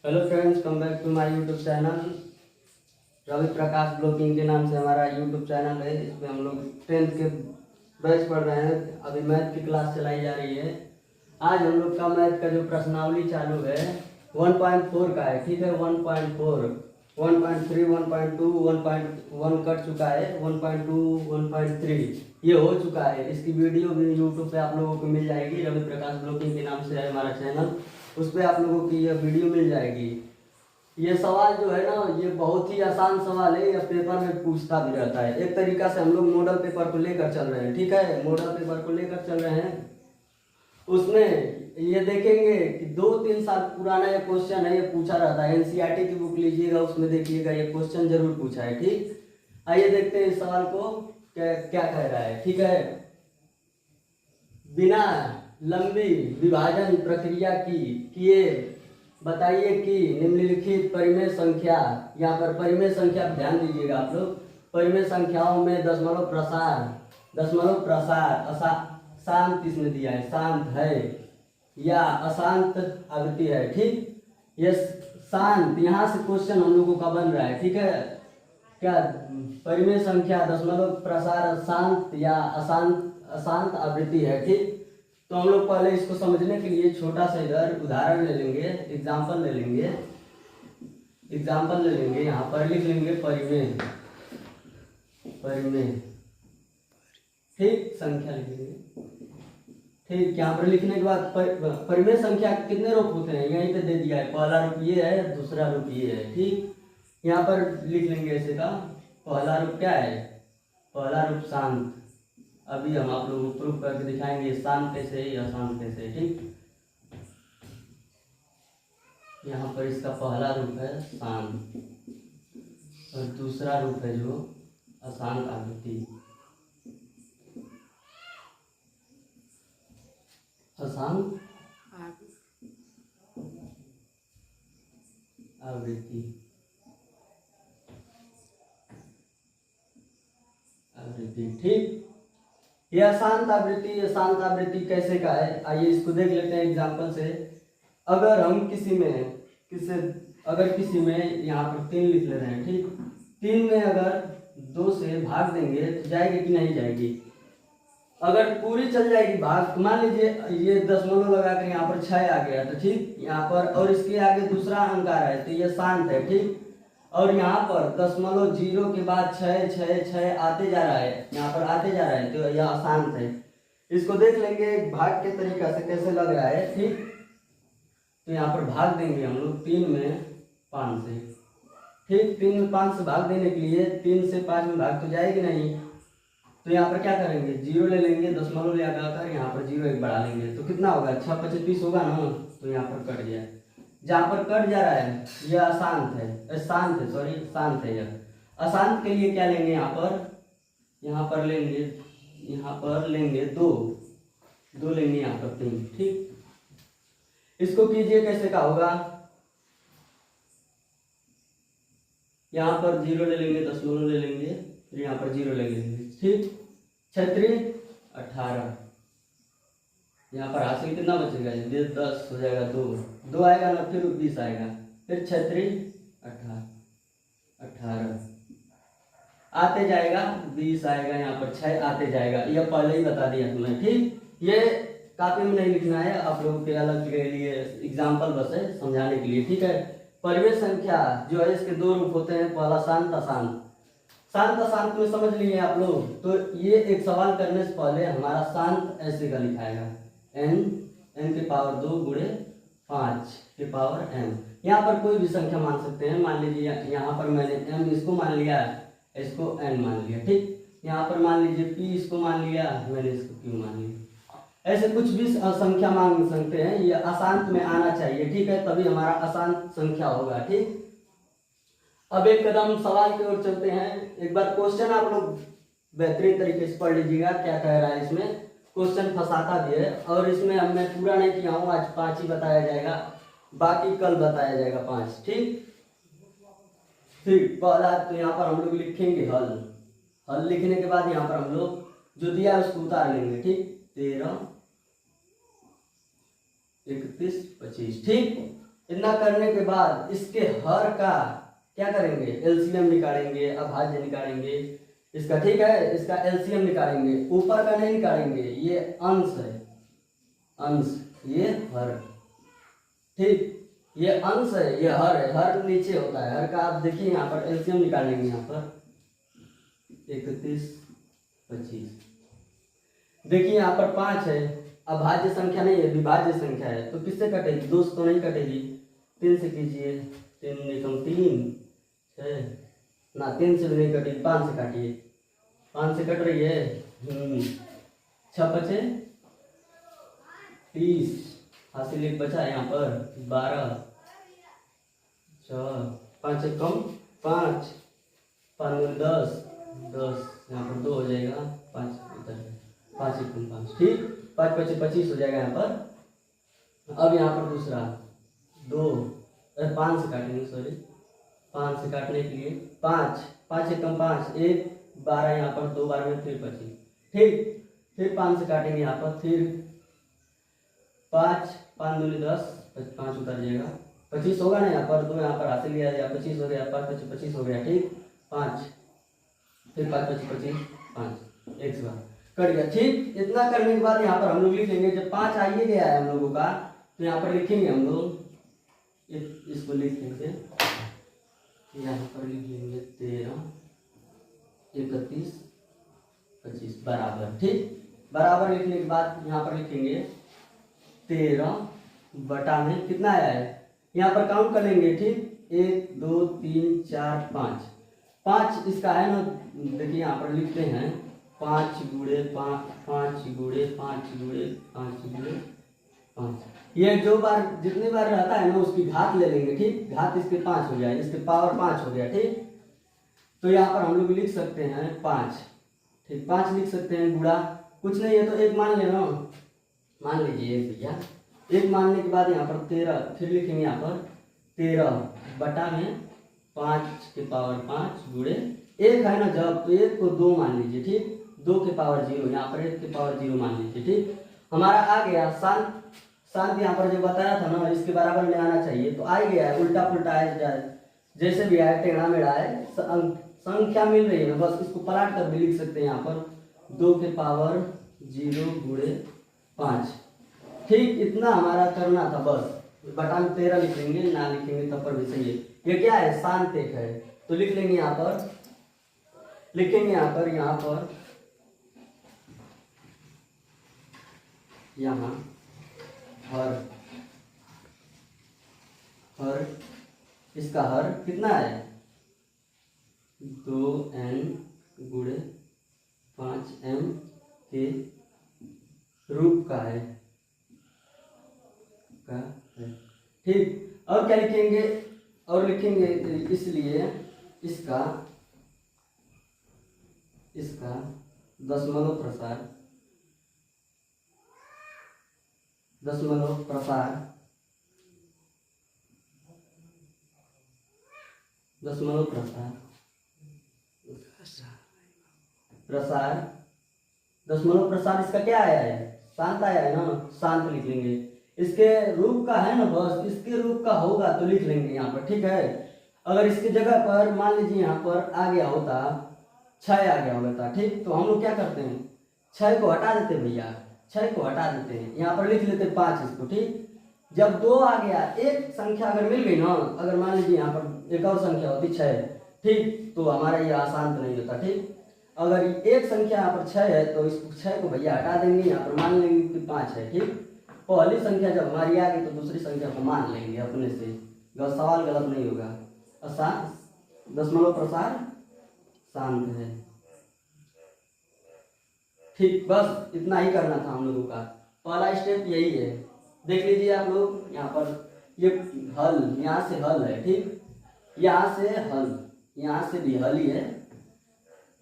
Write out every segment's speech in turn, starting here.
Hello friends, come back to my YouTube channel. Ravi Prakash blogging के नाम से हमारा यूट्यूब चैनल है। इसमें हम लोग 10th के बैच पढ़ रहे हैं। अभी मैथ की क्लास चलाई जा रही है। आज हम लोग का मैथ का जो प्रश्नावली चालू है 1.4 का है। ठीक है, 1.4, 1.3, 1.2, 1.1 कट चुका है, 1.2, 1.3 ये हो चुका है। इसकी वीडियो भी यूट्यूब पे आप लोगों को मिल जाएगी। रवि प्रकाश ब्लॉगिंग के नाम से है हमारा चैनल, उस पर आप लोगों की यह वीडियो मिल जाएगी। ये सवाल जो है ना, ये बहुत ही आसान सवाल है। यह पेपर में पूछता भी रहता है। एक तरीका से हम लोग मॉडल पेपर को लेकर चल रहे हैं। ठीक है, मॉडल पेपर को लेकर चल रहे हैं। उसमें ये देखेंगे कि 2-3 साल पुराना ये क्वेश्चन है, ये पूछा रहता है। एनसीईआरटी की बुक लीजिएगा, उसमें देखिएगा ये क्वेश्चन जरूर पूछा है। ठीक, आइए देखते हैं इस सवाल को क्या क्या कह रहा है। ठीक है, बिना लंबी विभाजन प्रक्रिया की किए बताइए कि निम्नलिखित परिमेय संख्या, यहाँ पर परिमेय संख्या ध्यान दीजिएगा आप लोग, परिमेय संख्याओं में दशमलव प्रसार शांत इसमें दिया है, शांत है या अशांत आवृत्ति है। ठीक, ये शांत, यहाँ से क्वेश्चन हम लोगों का बन रहा है। ठीक है, क्या परिमेय संख्या दशमलव प्रसार शांत या अशांत आवृत्ति है। ठीक, तो हम लोग पहले इसको समझने के लिए छोटा सा इधर उदाहरण ले लेंगे, एग्जाम्पल ले लेंगे। यहाँ पर लिख लेंगे परिमेय। ठीक, संख्या लिखेंगे। ठीक, यहाँ पर लिखने के बाद परिमेय संख्या के कितने रूप होते हैं यहीं पे दे दिया है। पहला रूप ये है, दूसरा रूप ये है। ठीक, यहाँ पर लिख लेंगे ऐसे का, पहला रूप क्या है, पहला रूप शांत। अभी हम आप लोगों को प्रूफ करके दिखाएंगे शांत कैसे है, अशांत कैसे है। ठीक, यहाँ पर इसका पहला रूप है शांत और दूसरा रूप है जो अशांत आवृत्ति। अशांत आवृत्ति ठीक, यह अशांत आवृत्ति कैसे का है, आइए इसको देख लेते हैं एग्जांपल से। अगर हम किसी में यहाँ पर 3 लिख ले रहे हैं। ठीक, 3 में अगर 2 से भाग देंगे तो जाएगी कि नहीं जाएगी। अगर पूरी चल जाएगी भाग, मान लीजिए ये दशमलव लगा कर यहाँ पर 6 आ गया तो ठीक, यहाँ पर और इसके आगे दूसरा अंक आ रहा है तो ये शांत है। ठीक, और यहाँ पर 0.0 के बाद 6 आते जा रहा है, यहाँ पर आते जा रहा है तो यह अशांत है। इसको देख लेंगे भाग के तरीका से कैसे लग रहा है। ठीक, तो यहाँ पर भाग देंगे हम लोग 3 में 5 से। ठीक, 3 में 5 से भाग देने के लिए 3 से 5 में भाग तो जाएगी नहीं, तो यहाँ पर क्या करेंगे, 0 ले लेंगे, दशमलव ले आकर यहाँ पर 0 एक बढ़ा लेंगे तो कितना होगा, 6×5 30 होगा ना। तो यहाँ पर कट गया, जहाँ पर कट जा रहा है यह शांत है। यह अशांत के लिए क्या लेंगे, यहाँ पर लेंगे 2 लेंगे, यहाँ पर 3। ठीक, इसको कीजिए कैसे का होगा, यहाँ पर 0 ले लेंगे, दशमलव ले लेंगे, फिर यहाँ पर 0 ले लेंगे। ठीक, 6×3 18, यहाँ पर हासिल कितना बचेगा, 10 हो जाएगा, 2 आएगा ना, फिर 20 आएगा, फिर 6×3 18 आते जाएगा, 20 आएगा, यहाँ पर 6 आते जाएगा। यह पहले ही बता दिया तुमने। ठीक, ये कॉपी में नहीं लिखना है, आप लोगों के अलग के लिए एग्जाम्पल बस है समझाने के लिए। ठीक है, परिमेय संख्या जो है इसके 2 रूप होते हैं, पहला शांत अशांत में समझ लिए आप लोग। तो ये एक सवाल करने से पहले हमारा शांत ऐसे का लिखाएगा, n के पावर 2 गुणे 5 के पावर m। यहाँ पर कोई भी संख्या मान सकते हैं। मान लीजिए यहाँ पर मैंने m इसको मान लिया, इसको n मान लिया। ठीक, यहाँ पर मान लीजिए p इसको मान लिया, मैंने इसको q मान लिया। ऐसे कुछ भी संख्या मान सकते हैं, ये अशांत में आना चाहिए। ठीक है, तभी हमारा अशांत संख्या होगा। ठीक, अब एक कदम सवाल की ओर चलते हैं। एक बार क्वेश्चन आप लोग बेहतरीन तरीके से पढ़ लीजिएगा क्या कह रहा है। इसमें क्वेश्चन फंसाता भी है और इसमें मैं पूरा नहीं किया हूँ, आज 5 ही बताया जाएगा, बाकी कल बताया जाएगा 5। ठीक, पहला तो यहाँ पर हम लोग लिखेंगे हल लिखने के बाद यहाँ पर हम लोग जो दिया है उसको उतार लेंगे। ठीक, 13, 31, 25। ठीक, इतना करने के बाद इसके हर का क्या करेंगे, एलसीएम निकालेंगे, अभाज्य निकालेंगे इसका, ठीक है, इसका एलसीएम निकालेंगे, ऊपर का नहीं निकालेंगे, ये अंश है, अंश, ये हर, ठीक, ये अंश है, ये हर है, हर नीचे होता है, हर का आप देखिए यहाँ पर एलसीएम निकालेंगे, यहाँ पर 31, 25, देखिए यहाँ पर 5 है, अभाज्य संख्या नहीं है, विभाज्य संख्या है, तो किससे कटेगी, 2 से तो नहीं कटेगी, 3 से कीजिए, 3 निकम 3 है ना, 3 से भी नहीं कटेगी, 5 से काटिए, 5 से कट रही है, 6 बचे 30, हासिल एक बचा यहाँ पर 12, 6, 5 एक कम 5, 5 10, 10 यहाँ पर 2 हो जाएगा, 5 इधर 5 एक कम 5, ठीक, 5 25 25 हो जाएगा यहाँ पर। अब यहाँ पर दूसरा 2, 5 से काटेंगे, सॉरी 5 से काटने के लिए 5, 5 एक कम 5, 1 12 यहाँ पर 2 12 में फिर 25, ठीक, फिर 5 से काटेंगे यहाँ पर, फिर 5 5 दूनी 10, 5 उतर जाएगा, 25 होगा ना यहाँ पर, 2 यहाँ पर हासिल लिया जाएगा, 25 हो गया, 5 25 25 हो गया, ठीक, 5 फिर 5 25 25 5 एक से बार कट गया, ठीक। इतना करने के बाद यहाँ पर हम लोग लिख लेंगे, जब 5 आइए गया है हम लोगों का, तो यहाँ पर लिखेंगे हम लोग, इसको लिख लेंगे, यहाँ पर लिख लेंगे 13 31 25 बराबर, ठीक, बराबर लिखने के बाद यहाँ पर लिखेंगे 13 बटा में कितना आया है, यहाँ पर काउंट कर लेंगे, ठीक, 1 2 3 4 5, 5 इसका है ना, देखिए यहाँ पर लिखते हैं 5 गुणे 5, 5 गुणे 5 गुणे 5 गुणे 5, ये जो बार जितनी बार रहता है ना उसकी घात ले लेंगे, ठीक, घात इसके 5 हो जाए, इसके पावर 5 हो गया, ठीक, तो यहाँ पर हम लोग लिख सकते हैं 5, ठीक, 5 लिख सकते हैं, गुणा कुछ नहीं है तो 1 मान लेना, मान लीजिए 1 भैया, 1 मानने के बाद यहाँ पर 13, फिर लिखेंगे यहाँ पर 13 बटा में 5 के पावर 5 गुणे 1 है ना जब, तो 1 को 2 मान लीजिए, ठीक, 2 के पावर 0, यहाँ पर 1 के पावर 0 मान लीजिए, ठीक, हमारा आ गया शांत, शांत यहाँ पर जो बताया था ना इसके बराबर में आना चाहिए, तो आ गया है, उल्टा पुल्टा है, जैसे भी आए टेढ़ा मेढ़ा है, संख्या मिल रही है, बस इसको पलट कर भी लिख सकते हैं यहाँ पर 2 के पावर 0 गुणे 5, ठीक, इतना हमारा करना था, बस बटा में 13 लिख लेंगे, ना लिखेंगे तब पर भी सही है, ये क्या है, शांत एक है, तो लिख लेंगे यहाँ पर, लिखेंगे यहाँ पर यहाँ हर, हर, इसका हर कितना है 2n गुणे 5m के रूप का है, ठीक, और क्या लिखेंगे, और लिखेंगे इसलिए इसका दशमलव प्रसार, दशमलव प्रसार, दशमलव प्रसार, प्रसार, दशमलव प्रसार इसका क्या आया है, शांत आया है ना, शांत लिख लेंगे, इसके रूप का है ना, बस इसके रूप का होगा तो लिख लेंगे यहाँ पर, ठीक है, अगर इसकी जगह पर मान लीजिए यहाँ पर आ गया होता 6 आ गया होता, ठीक, तो हम लोग क्या करते हैं 6 को हटा देते भैया, 6 को हटा देते हैं, यहाँ पर लिख लेते 5 इसको, ठीक, जब 2 आ गया, एक संख्या अगर मिल गई ना, अगर मान लीजिए यहाँ पर एक और संख्या होती 6, ठीक, तो हमारा ये आसान तो नहीं होता, ठीक, अगर एक संख्या यहाँ पर 6 है तो इस 6 को भैया हटा देंगे, यहाँ पर मान लेंगे कि 5 है, ठीक, पहली संख्या जब हमारी आ गई तो दूसरी संख्या को मान लेंगे अपने से, सवाल गलत नहीं होगा, दशमलव प्रसार शांत है, ठीक, बस इतना ही करना था हम लोगों का, पहला स्टेप यही है, देख लीजिए आप लोग, यहाँ पर ये हल, यहाँ से हल है, ठीक, यहाँ से हल, यहाँ से भी हल ही है,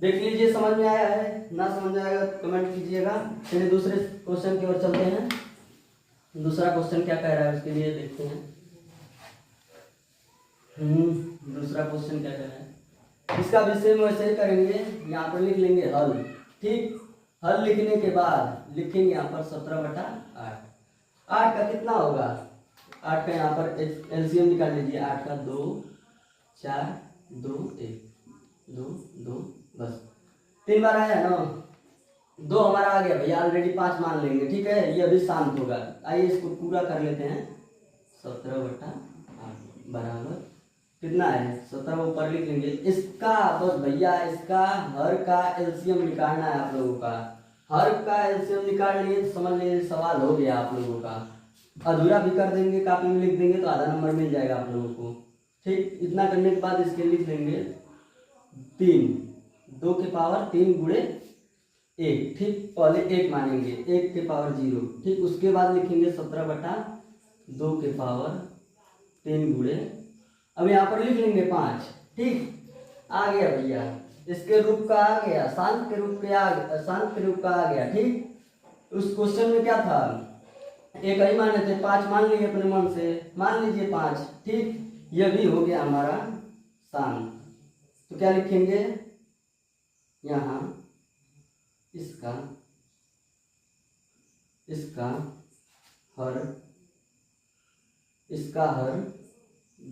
देख लीजिए समझ में आया है, ना समझ में आएगा कमेंट कीजिएगा। चलिए दूसरे क्वेश्चन की ओर चलते हैं, दूसरा क्वेश्चन क्या कह रहा है उसके लिए देखते हैं। दूसरा क्वेश्चन क्या कह रहा है, इसका विषय में वैसे ही करेंगे, यहाँ पर लिख लेंगे हल, ठीक, हल लिखने के बाद लिखेंगे यहाँ पर 17/8, 8 का कितना होगा 8 का यहाँ पर एलसीएम निकाल लीजिए। 8 का 2 4 2 1 2 2 बस 3 बार आया ना। 2 हमारा आ गया भैया ऑलरेडी, 5 मान लेंगे ठीक है। ये अभी शांत होगा। आइए इसको पूरा कर लेते हैं। 17/8 बराबर कितना है 17 ऊपर लिख लेंगे। इसका बस भैया इसका हर का एलसीएम निकालना है आप लोगों का। हर का एलसीएम निकाल लिए तो समझ लीजिए सवाल हो गया आप लोगों का। अधूरा भी कर देंगे, कॉपी में लिख देंगे तो आधा नंबर मिल जाएगा आप लोगों को। ठीक, इतना करने के बाद इसके लिख लेंगे 3 2 के पावर 3 गुणे 1। ठीक, पहले 1 मानेंगे, 1 के पावर 0। ठीक, उसके बाद लिखेंगे 17/2 के पावर 3 गुणे, अब यहाँ पर लिख लेंगे 5। ठीक, आ गया भैया, इसके रूप का आ गया, शांत के रूप का आ गया। ठीक, उस क्वेश्चन में क्या था, एक ही माने थे, 5 मान लिए अपने मन से, मान लीजिए 5। ठीक, यह भी हो गया हमारा शांत। तो क्या लिखेंगे यहाँ, इसका हर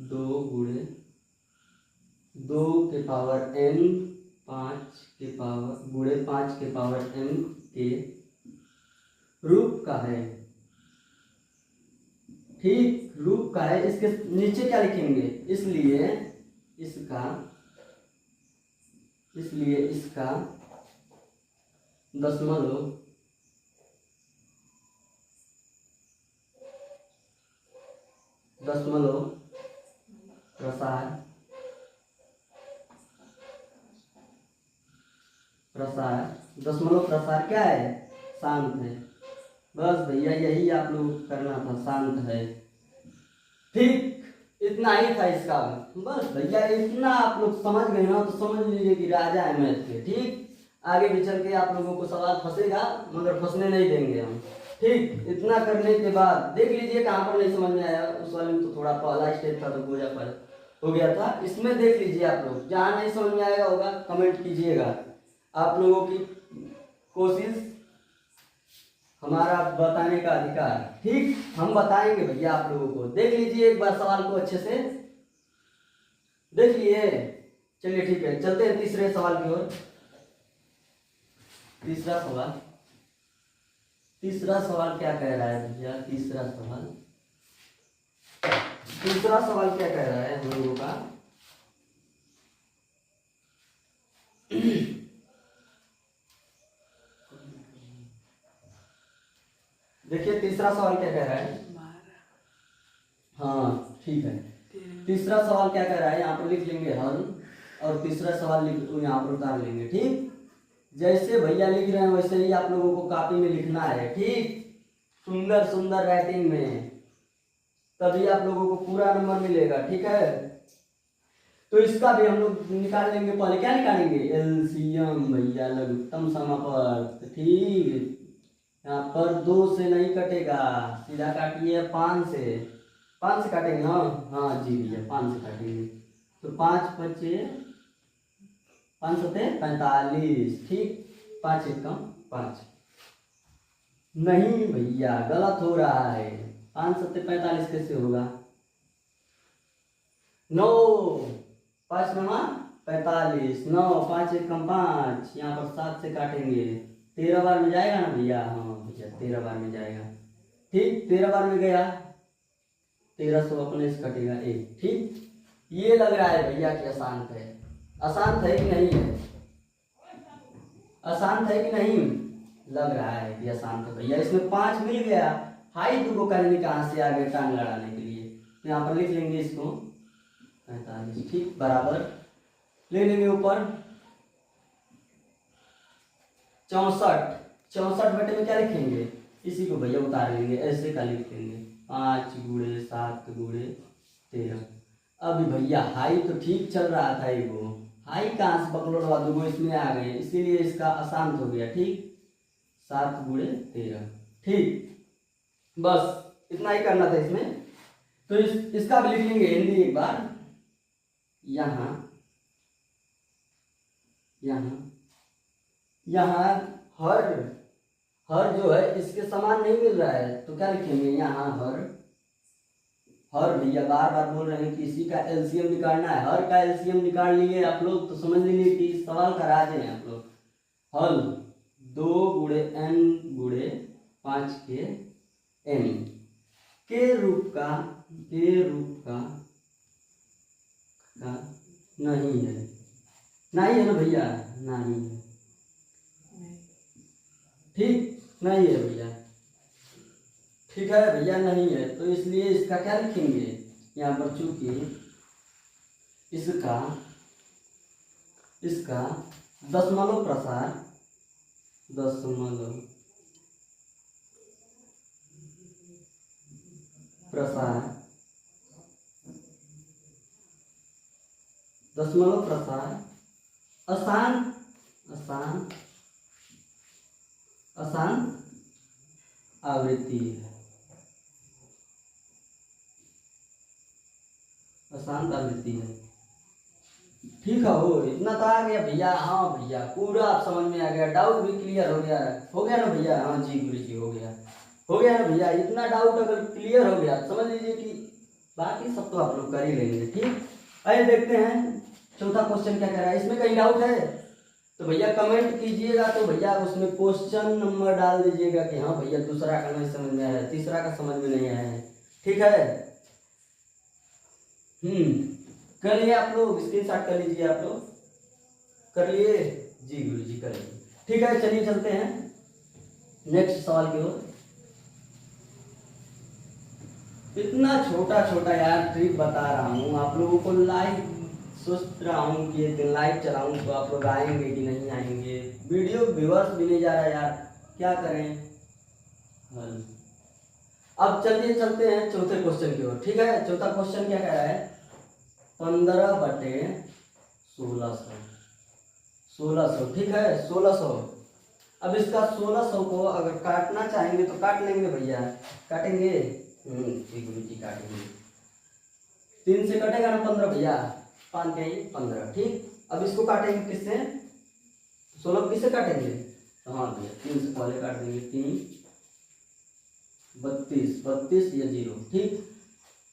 2 गुणे 2 के पावर n 5 के पावर गुणे 5 के पावर n के रूप का है। ठीक, रूप का है। इसके नीचे क्या लिखेंगे, इसलिए इसका दशमलव प्रसार क्या है, शांत है। बस भैया यही आप लोग करना था, शांत है। ठीक, इतना ही था इसका। बस भैया इतना आप लोग समझ गए ना, तो समझ लीजिए कि राजा है मैथ के। ठीक, आगे भी चल के आप लोगों को सवाल फंसेगा, मगर फंसने नहीं देंगे हम। ठीक, इतना करने के बाद देख लीजिए कहाँ पर नहीं समझ में आया। उस वाले में तो थोड़ा पहला स्टेप था तो गोजा पर हो गया था, इसमें देख लीजिए आप लोग, जहाँ नहीं समझ में आएगा होगा कमेंट कीजिएगा। आप लोगों की कोशिश हमारा बताने का अधिकार। ठीक, हम बताएंगे भैया आप लोगों को। देख लीजिए एक बार सवाल को अच्छे से देख लिए। चलिए ठीक है, चलते हैं तीसरे सवाल की ओर। तीसरा सवाल क्या कह रहा है भैया, तीसरा सवाल क्या कह रहा है हम लोगों का। देखिए तीसरा सवाल क्या कह रहा है। हाँ ठीक है, तीसरा सवाल क्या कह रहा है, यहाँ पर लिख लेंगे हल, और तीसरा सवाल यहाँ पर उतार लेंगे। ठीक, जैसे भैया लिख रहे हैं वैसे ही आप लोगों को कॉपी में लिखना है। ठीक, सुंदर राइटिंग में, तभी आप लोगों को पूरा नंबर मिलेगा। ठीक है, तो इसका भी हम लोग निकाल लेंगे। पहले क्या निकालेंगे, एलसीएम भैया, लघुत्तम समापवर्त। ठीक, यहाँ पर 2 से नहीं कटेगा, सीधा काटिए 5 से काटेंगे ना। हाँ जी भैया, 5 से काटेंगे तो 5 बचे 5 सते 45। ठीक, 5 एकम 5। नहीं भैया, गलत हो रहा है। 5 सते 45 कैसे होगा, 9 5 नमा 45, 9 5 एकम 5, यहाँ पर 7 से काटेंगे, 13 बार में जाएगा ना भैया। हाँ भैया 13 बार में जाएगा। ठीक, 13 बार में गया, 1300 अपने से कटेगा 1। ठीक, ये लग रहा है भैया कि अशांत है। अशांत है कि नहीं है, अशांत है कि नहीं, लग रहा है कि अशांत है भैया। इसमें 5 मिल गया, हाई को करने कहाँ से आ गए टांग लड़ाने के लिए, तो यहाँ पर लिख लेंगे इसको 45। ठीक, बराबर ले लेंगे ऊपर 64 बटे में क्या लिखेंगे, इसी को भैया उतार लेंगे, ऐसे का लिख लेंगे 5 गुणे 7 गुणे 13। अब भैया हाई तो ठीक चल रहा था, वो हाई कहाँ से बकलोड़वा दो इसमें आ गए, इसीलिए इसका अशांत हो गया। ठीक, 7 गुणे 13। ठीक, बस इतना ही करना था इसमें। तो इसका भी लिख लेंगे हिंदी एक बार। यहाँ हर जो है इसके समान नहीं मिल रहा है, तो क्या लिखेंगे, यहाँ हर हर भैया बार बार बोल रहे हैं कि इसी का एलसीएम निकालना है, हर का एलसीएम निकाल लिए आप लोग तो समझ लीजिए कि इस सवाल का राज है आप लोग। हल 2 गुणे n गुणे 5 के n के रूप का नहीं है, नहीं है ना भैया, नहीं है, ठीक नहीं है भैया, ठीक है भैया नहीं है। तो इसलिए इसका क्या लिखेंगे यहाँ पर, चूंकि इसका दशमलव प्रसार दशमलव प्रसार आसान आवृत्ति है, आसान आवृत्ति है। ठीक है, हो इतना तो आ गया भैया। हाँ भैया पूरा आप समझ में आ गया, डाउट भी क्लियर हो गया ना भैया। हाँ जी गुरु जी हो गया ना भैया। इतना डाउट अगर क्लियर हो गया समझ लीजिए कि बाकी सब तो आप लोग कर ही लेंगे। ठीक, आइए देखते हैं चौथा क्वेश्चन क्या कह रहा है। इसमें कहीं डाउट है तो भैया कमेंट कीजिएगा, तो भैया उसमें क्वेश्चन नंबर डाल दीजिएगा कि हाँ भैया दूसरा का नहीं समझ में आया, तीसरा का समझ में नहीं आया है। ठीक है, कर लिए आप लोग, स्क्रीनशॉट कर लीजिए, आप लोग कर लिए जी गुरु जी कर लिए। ठीक है, चलिए चलते हैं नेक्स्ट सवाल की ओर। इतना छोटा छोटा यार ट्रिक बता रहा हूँ आप लोगों को, लाइव सोच रहा हूँ कि एक दिन लाइव चलाऊं तो आप लोग आएंगे कि नहीं आएंगे। वीडियो व्यूअर्स भी नहीं जा रहा यार, क्या करें। अब चलिए चलते हैं चौथे क्वेश्चन की ओर। ठीक है, चौथा क्वेश्चन क्या कह रहा है, 15/1600। ठीक है, 1600। अब इसका 1600 को अगर काटना चाहेंगे तो काट लेंगे भैया, काटेंगे। गुरु जी काटेंगे, 3 से कटेगा ना 15 भैया, 5 के 15। ठीक, अब इसको काटेंगे किससे, 16 किससे काटेंगे, तो हाँ भैया 3 से पहले काट देंगे। 3 32 या 0। ठीक,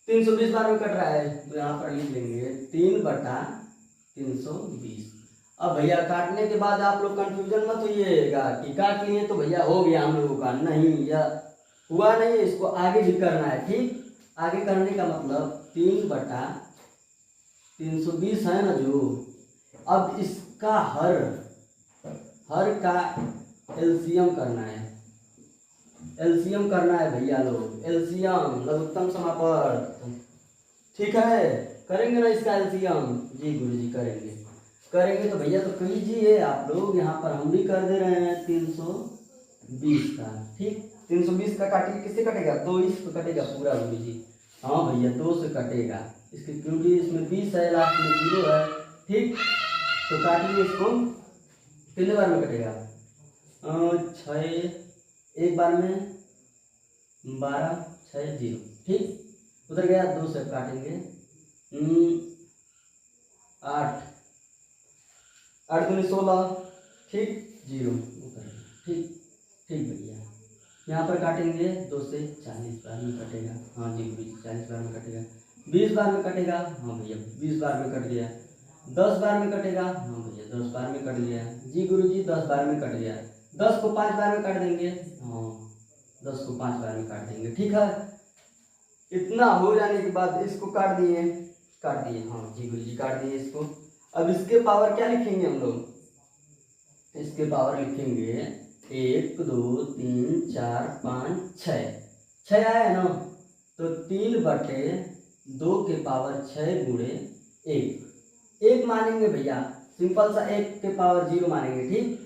320 बार में कट रहा है तो यहाँ पर लिख लेंगे 3/320। अब भैया काटने के बाद आप लोग कंफ्यूजन मत होइएगा कि काट लिए तो भैया हो गया हम लोगों का, नहीं, यह हुआ नहीं, इसको आगे भी करना है। ठीक, आगे करने का मतलब 3/320 है ना जो, अब इसका हर का एलसीएम करना है, एलसीएम करना है भैया लोग, एलसीएम लघुत्तम समापवर्त। ठीक है, करेंगे ना इसका एलसीएम, जी गुरुजी करेंगे तो भैया तो कीजिए आप लोग। यहाँ पर हम भी कर दे रहे हैं 320 का। ठीक, 320 का काटिए, किससे कटेगा, 2 से कटेगा पूरा गुरुजी। हाँ भैया 2 से कटेगा इसके, क्योंकि इसमें 20 है, लास्ट में 0 है। ठीक, तो काटिए इसको, कितने बार में कटेगा, 6 एक बार में 12 6 0। ठीक, उधर गया, 2 से काटेंगे, 8 दूनी 16। ठीक, 0 उधर। ठीक भैया, यहाँ पर काटेंगे 2 से 40 बार में कटेगा। हाँ जी गुरु जी 40 बार में कटेगा, 20 बार में कटेगा। हाँ भैया 20 बार में कट गया, 10 बार में कटेगा। हाँ भैया 10 बार में कट गया, जी गुरु जी 10 बार में कट गया। 10 को 5 बार में काट देंगे। हाँ 10 को 5 बार में काट देंगे। ठीक है, इतना हो जाने के बाद इसको काट दिए। हाँ जी गुरु जी काट दिए इसको। अब इसके पावर क्या लिखेंगे हम लोग, इसके पावर लिखेंगे 1 2 3 4 5 6 आया है ना, तो 3/2 के पावर 6 गुणे 1 मानेंगे भैया, सिंपल सा 1 के पावर 0 मानेंगे। ठीक,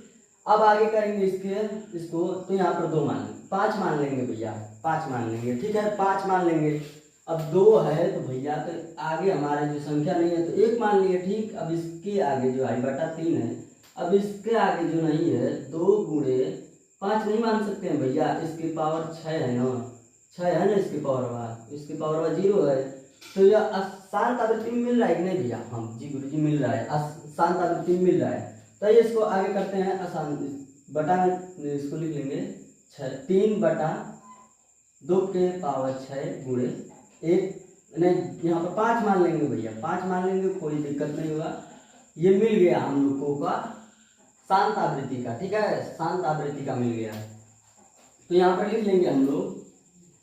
अब आगे करेंगे इसको तो यहाँ पर 2 मान लेंगे, 5 मान लेंगे भैया, 5 मान लेंगे। ठीक है, 5 मान लेंगे। अब 2 है तो भैया तो आगे हमारे जो संख्या नहीं है तो 1 मान लिए। ठीक, अब इसके आगे जो i/3 है, अब इसके आगे जो नहीं है 2 गुणे 5 नहीं मान सकते हैं भैया, इसकी पावर 6 है ना, 6 है ना इसकी पावर 0 है। तो यह अशांत आवृत्ति में मिल रहा है कि नहीं भैया, हम जी गुरु जी मिल रहा है, अशांत आवृत्ति में मिल रहा है। तो ये इसको आगे करते हैं, आसान बटा इसको लिख लेंगे 3/2 के पावर 6 गुणे 1 नहीं, यहाँ पर 5 मान लेंगे भैया, 5 मान लेंगे, कोई दिक्कत नहीं होगा। ये मिल गया हम लोगों का शांत आवृत्ति का, ठीक है, शांत आवृत्ति का मिल गया। तो यहाँ पर लिख लेंगे हम लोग,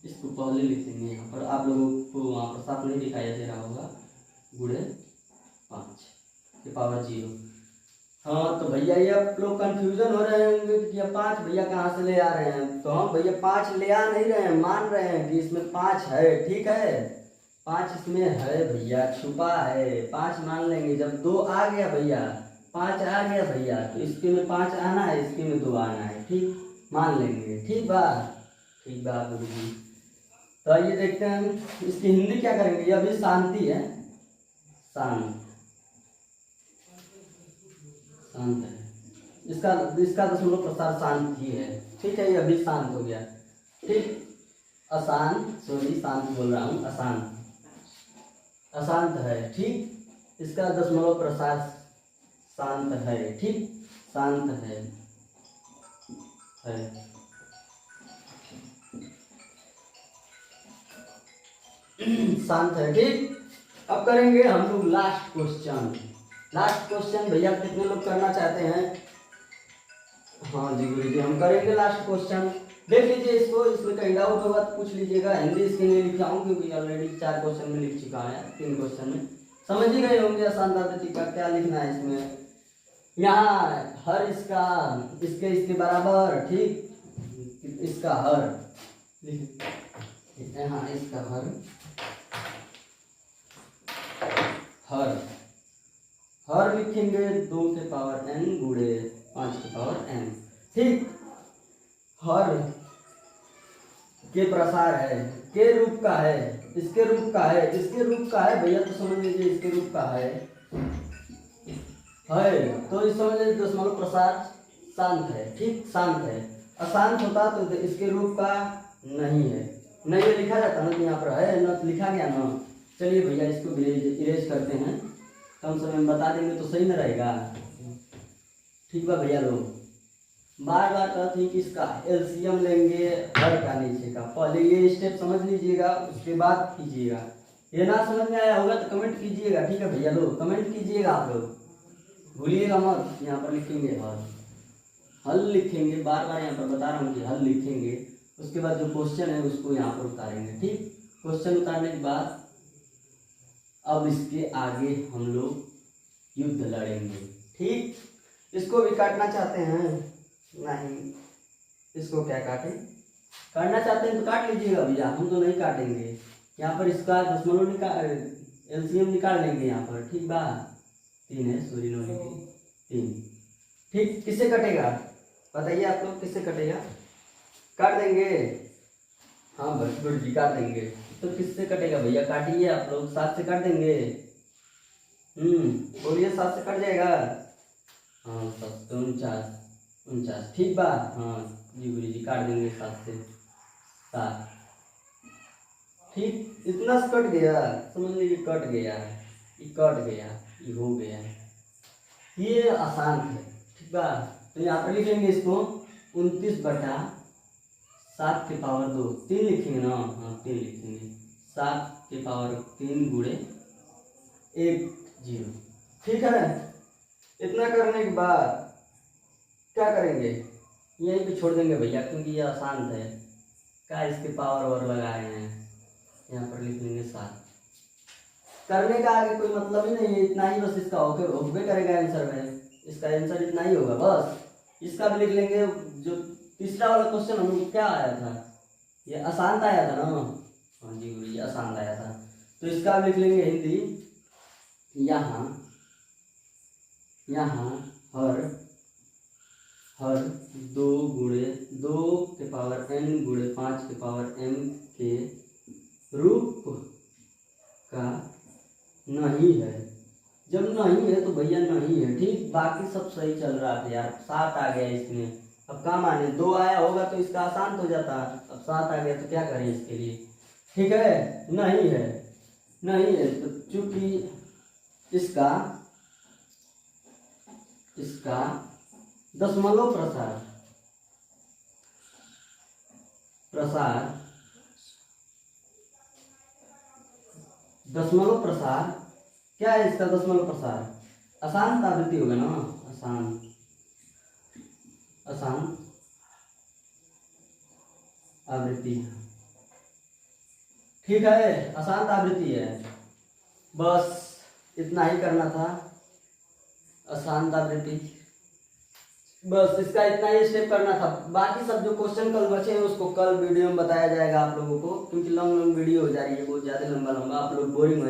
इसको पहले लिख लेंगे यहाँ पर, आप लोगों को वहाँ पर साफ नहीं दिखाई दे रहा होगा, गुणे 5 के पावर 0। हाँ तो भैया ये आप लोग कंफ्यूजन हो रहे होंगे कि ये 5 भैया कहाँ से ले आ रहे हैं। तो हम भैया 5 ले आ नहीं रहे हैं, मान रहे हैं कि इसमें 5 है, ठीक है, 5 इसमें है भैया, छुपा है, 5 मान लेंगे। जब 2 आ गया भैया, 5 आ गया भैया, तो इसके में 5 आना है, इसके में 2 आना है, ठीक, मान लेंगे। ठीक बात, ठीक बात गुरुजी। तो आइए देखते हैं इसकी हिंदी क्या करेंगे। ये अभी शांति है, शांत, शांत है, इसका इसका दशमलव प्रसार शांत ही है, ठीक है, ये अभी शांत हो गया, ठीक। अशांत, सॉरी शांत बोल रहा हूँ, अशांत, अशांत है, ठीक, इसका दशमलव प्रसार शांत है, ठीक, शांत है। शांत है, ठीक। अब करेंगे हम लोग लास्ट क्वेश्चन। लास्ट क्वेश्चन भैया कितने लोग करना चाहते हैं? हाँ जी गुरु जी, हम करेंगे लास्ट क्वेश्चन। देख लीजिए इसको, इसमें कहीं डाउट होगा तो पूछ लीजिएगा। हिंदी इसके लिए लिखा हूँ क्योंकि ऑलरेडी 4 क्वेश्चन में लिख चुका है, 3 क्वेश्चन में समझ ही गए होंगे शांत आवृत्ति का क्या लिखना है इसमें। यहाँ हर इसका इसके इसके बराबर, ठीक, इसका हर, यहाँ इसका हर, हर हर लिखेंगे 2 के पावर n गुणे 5 के पावर n, ठीक। हर के प्रसार है, के रूप का है, इसके रूप का है, इसके रूप का है भैया, तो समझ लीजिए इसके रूप का है, तो इस समझ लीजिए दशमलव प्रसार शांत है, ठीक, शांत है। अशांत होता तो इसके रूप का नहीं है, नहीं ये लिखा जाता ना, तो यहाँ पर है ना, लिखा गया ना। चलिए भैया इसको इरेज करते हैं, कम समय में बता देंगे तो सही न रहेगा, ठीक बा भैया। लोग बार बार कहते हैं कि इसका एलसीएम लेंगे हर का नीचे का, पहले ये स्टेप समझ लीजिएगा, उसके बाद कीजिएगा। ये ना समझ में आया होगा तो कमेंट कीजिएगा, ठीक है भैया, लोग कमेंट कीजिएगा, आप लोग भूलिएगा मत। यहाँ पर लिखेंगे हल, हल लिखेंगे, बार बार यहाँ पर बता रहा हूँ कि हल लिखेंगे, उसके बाद जो क्वेश्चन है उसको यहाँ पर उतारेंगे, ठीक। क्वेश्चन उतारने के बाद अब इसके आगे हम लोग युद्ध लड़ेंगे, ठीक। इसको भी काटना चाहते हैं? नहीं, इसको क्या काटें, काटना चाहते हैं तो काट लीजिएगा भैया, हम तो नहीं काटेंगे। यहाँ पर इसका दशमलव निकाल, एलसीएम निकाल लेंगे यहाँ पर, ठीक बा। 3 है, सॉरी नो लिखी, 3, ठीक। किससे कटेगा बताइए आप लोग, किससे कटेगा? काट देंगे, हाँ बस गुड जी काट देंगे। तो किससे कटेगा भैया, काटिए आप लोग, 7 से काट देंगे। बोलिए 7 से कट जाएगा, हाँ 7 तो 49, ठीक बा, हाँ जी गुरु जी काट देंगे 7 से 7, ठीक। इतना से कट गया, समझ लीजिए कट गया, ये कट गया, ये हो गया, ये आसान है, ठीक बा। तो यहाँ पर लिखेंगे इसको 29/7 के पावर 2, 3 लिखेंगे ना, हाँ 3 लिखेंगे, 7 के पावर 3 गुणे 1 0, ठीक है। इतना करने के बाद क्या करेंगे, यहीं पे छोड़ देंगे भैया क्योंकि ये आसान है, क्या इसके पावर और लगाए हैं, यहाँ पर लिख लेंगे 7। करने का आगे कोई मतलब ही नहीं है, इतना ही बस इसका होके करेगा आंसर में, इसका आंसर इतना ही होगा बस। इसका भी लिख लेंगे, जो तीसरा वाला क्वेश्चन हम लोग क्या आया था, ये आसान आया था ना, हाँ जी गुरु जी आसान आया था, तो इसका भी लिख लेंगे हिंदी। यहाँ हर 2 गुणे 2 के पावर n गुणे 5 के पावर m के रूप का नहीं है। जब नहीं है तो भैया नहीं है, ठीक। बाकी सब सही चल रहा था यार, 7 आ गया इसमें, अब काम आने 2 आया होगा तो इसका आसान हो जाता, अब 7 आ गया तो क्या करें इसके लिए, ठीक है। नहीं है, नहीं है तो चूंकि इसका दशमलव प्रसार दशमलव प्रसार, क्या है इसका दशमलव प्रसार? अशांत आवृत्ति होगा ना, अशांत अशांत आवृत्ति। ठीक है, अशांत आवृत्ति है, बस इतना ही करना था, अशांत आवृत्ति, बस इसका इतना ही स्टेप करना था। बाकी सब जो क्वेश्चन कल बचे हैं उसको कल वीडियो में बताया जाएगा आप लोगों को, क्योंकि लॉन्ग वीडियो हो जा रही है, बहुत ज़्यादा लंबा, आप लोग बोरिंग हो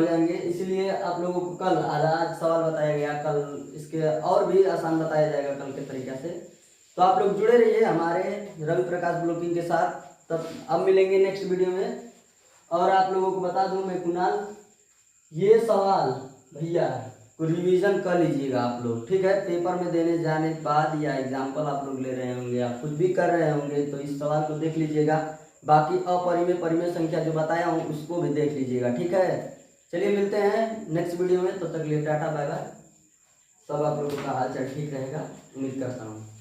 जाएंगे, इसलिए आप लोगों को कल आज सवाल बताया गया, कल इसके और भी आसान बताया जाएगा कल के तरीके से। तो आप लोग जुड़े रहिए हमारे रवि प्रकाश ब्लॉगिंग के साथ। तब अब मिलेंगे नेक्स्ट वीडियो में। और आप लोगों को बता दूं मैं कुणाल, ये सवाल भैया को रिवीजन कर लीजिएगा आप लोग, ठीक है। पेपर में देने जाने के बाद या एग्जाम्पल आप लोग ले रहे होंगे या कुछ भी कर रहे होंगे तो इस सवाल को देख लीजिएगा। बाकी अपरिमेय परिमेय संख्या जो बताया हूँ उसको भी देख लीजिएगा, ठीक है। चलिए मिलते हैं नेक्स्ट वीडियो में, तब तक लिए टाटा बाय बाय। सब आप लोगों का हाल चाल ठीक रहेगा, उम्मीद करता हूँ।